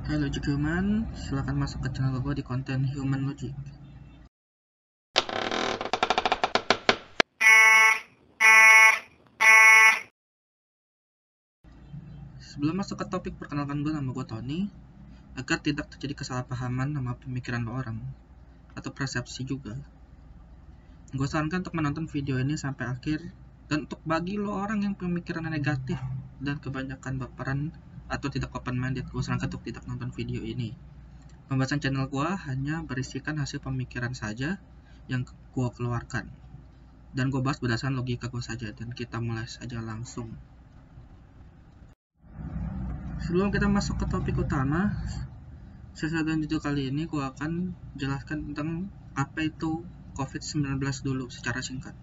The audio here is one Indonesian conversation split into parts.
Hai Logic Human, silahkan masuk ke channel gue di konten Human Logic. Sebelum masuk ke topik, perkenalkan gue, nama gue Tony. Agar tidak terjadi kesalahpahaman sama pemikiran lo orang atau persepsi juga, gue sarankan untuk menonton video ini sampai akhir. Dan untuk bagi lo orang yang pemikirannya negatif dan kebanyakan baperan atau tidak open minded, gue sarankan untuk tidak nonton video ini. Pembahasan channel gue hanya berisikan hasil pemikiran saja yang gue keluarkan, dan gue bahas berdasarkan logika gue saja. Dan kita mulai saja langsung. Sebelum kita masuk ke topik utama, sesuai dengan judul kali ini, gue akan jelaskan tentang apa itu COVID-19 dulu secara singkat.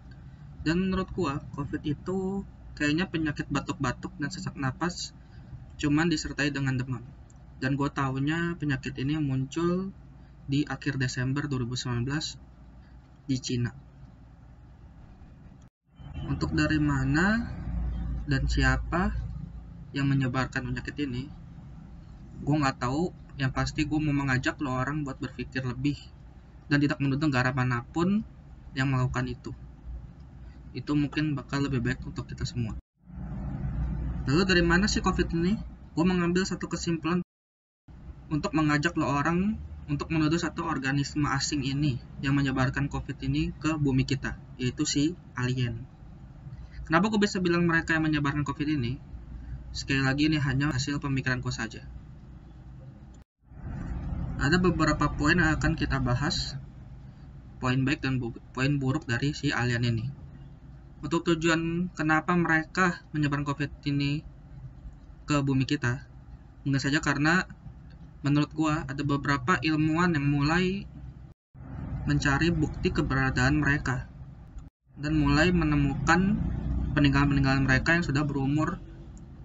Dan menurut gue, COVID itu kayaknya penyakit batuk-batuk dan sesak napas, cuman disertai dengan demam. Dan gue taunya penyakit ini muncul di akhir Desember 2019 di Cina. Untuk dari mana dan siapa yang menyebarkan penyakit ini, gue nggak tahu. Yang pasti gue mau mengajak lo orang buat berpikir lebih dan tidak menuduh negara manapun yang melakukan itu. Itu mungkin bakal lebih baik untuk kita semua. Lalu dari mana sih COVID ini? Gue mengambil satu kesimpulan untuk mengajak lo orang untuk menuduh satu organisme asing ini yang menyebarkan COVID ini ke bumi kita, yaitu si alien. Kenapa gue bisa bilang mereka yang menyebarkan COVID ini? Sekali lagi, ini hanya hasil pemikiranku saja. Ada beberapa poin yang akan kita bahas, poin baik dan poin buruk dari si alien ini. Untuk tujuan kenapa mereka menyebarkan COVID ini ke bumi kita, mungkin saja karena menurut gua ada beberapa ilmuwan yang mulai mencari bukti keberadaan mereka dan mulai menemukan peninggalan-peninggalan mereka yang sudah berumur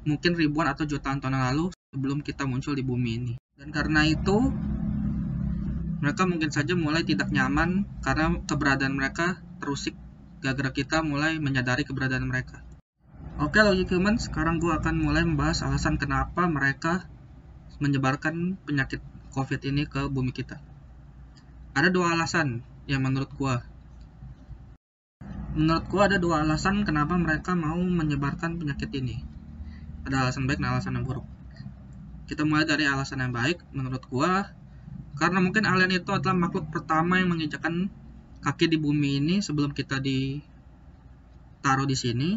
mungkin ribuan atau jutaan tahun yang lalu sebelum kita muncul di bumi ini. Dan karena itu mereka mungkin saja mulai tidak nyaman karena keberadaan mereka terusik gara-gara kita mulai menyadari keberadaan mereka. Oke Logic Human, sekarang gue akan mulai membahas alasan kenapa mereka menyebarkan penyakit COVID ini ke bumi kita. Ada dua alasan yang menurut gue. Ada dua alasan kenapa mereka mau menyebarkan penyakit ini. Ada alasan baik dan alasan yang buruk. Kita mulai dari alasan yang baik. Menurut gue, karena mungkin alien itu adalah makhluk pertama yang menginjakkan kaki di bumi ini sebelum kita ditaruh di sini,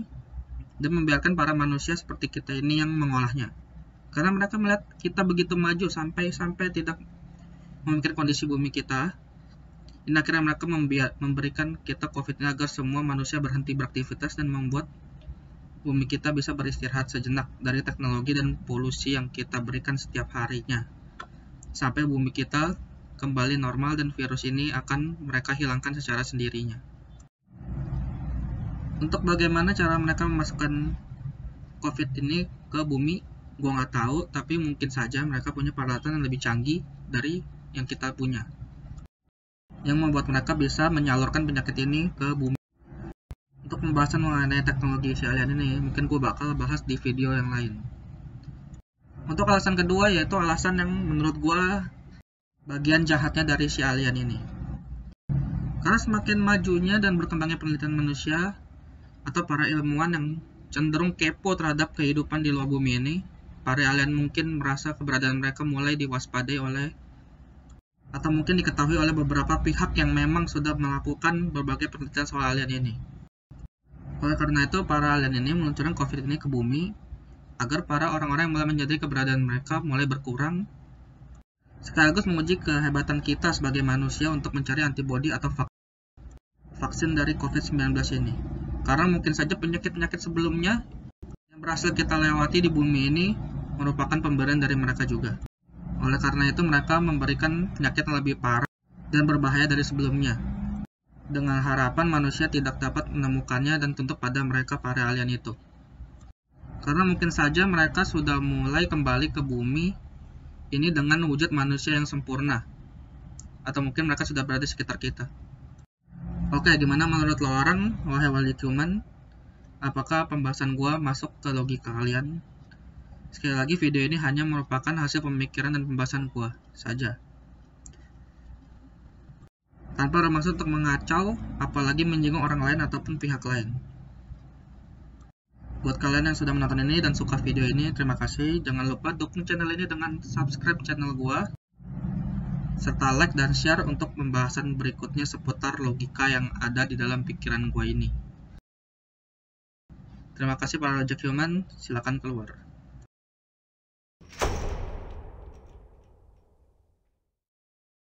dan membiarkan para manusia seperti kita ini yang mengolahnya. Karena mereka melihat kita begitu maju sampai tidak memikirkan kondisi bumi kita. Dan akhirnya mereka memberikan kita COVID ini agar semua manusia berhenti beraktivitas dan membuat bumi kita bisa beristirahat sejenak dari teknologi dan polusi yang kita berikan setiap harinya, sampai bumi kita kembali normal dan virus ini akan mereka hilangkan secara sendirinya. Untuk bagaimana cara mereka memasukkan COVID ini ke bumi, gue nggak tahu, tapi mungkin saja mereka punya peralatan yang lebih canggih dari yang kita punya, yang membuat mereka bisa menyalurkan penyakit ini ke bumi. Untuk pembahasan mengenai teknologi si alien ini, mungkin gue bakal bahas di video yang lain. Untuk alasan kedua, yaitu alasan yang menurut gue bagian jahatnya dari si alien ini. Karena semakin majunya dan berkembangnya penelitian manusia atau para ilmuwan yang cenderung kepo terhadap kehidupan di luar bumi ini, para alien mungkin merasa keberadaan mereka mulai diwaspadai oleh atau mungkin diketahui oleh beberapa pihak yang memang sudah melakukan berbagai penelitian soal alien ini. Oleh karena itu, para alien ini meluncurkan COVID ini ke bumi agar para orang-orang yang mulai menyadari keberadaan mereka mulai berkurang, sekaligus menguji kehebatan kita sebagai manusia untuk mencari antibodi atau vaksin dari COVID-19 ini. Karena mungkin saja penyakit-penyakit sebelumnya yang berhasil kita lewati di bumi ini merupakan pemberian dari mereka juga. Oleh karena itu, mereka memberikan penyakit yang lebih parah dan berbahaya dari sebelumnya, dengan harapan manusia tidak dapat menemukannya dan tutup pada mereka para alien itu. Karena mungkin saja mereka sudah mulai kembali ke bumi ini dengan wujud manusia yang sempurna, atau mungkin mereka sudah berada di sekitar kita. Oke, gimana menurut lo orang, wahai Logic Human? Apakah pembahasan gua masuk ke logika kalian? Sekali lagi, video ini hanya merupakan hasil pemikiran dan pembahasan gua saja, tanpa bermaksud untuk mengacau, apalagi menyinggung orang lain ataupun pihak lain. Buat kalian yang sudah menonton ini dan suka video ini, terima kasih. Jangan lupa dukung channel ini dengan subscribe channel gua, serta like dan share untuk pembahasan berikutnya seputar logika yang ada di dalam pikiran gua ini. Terima kasih para reject human, silakan keluar.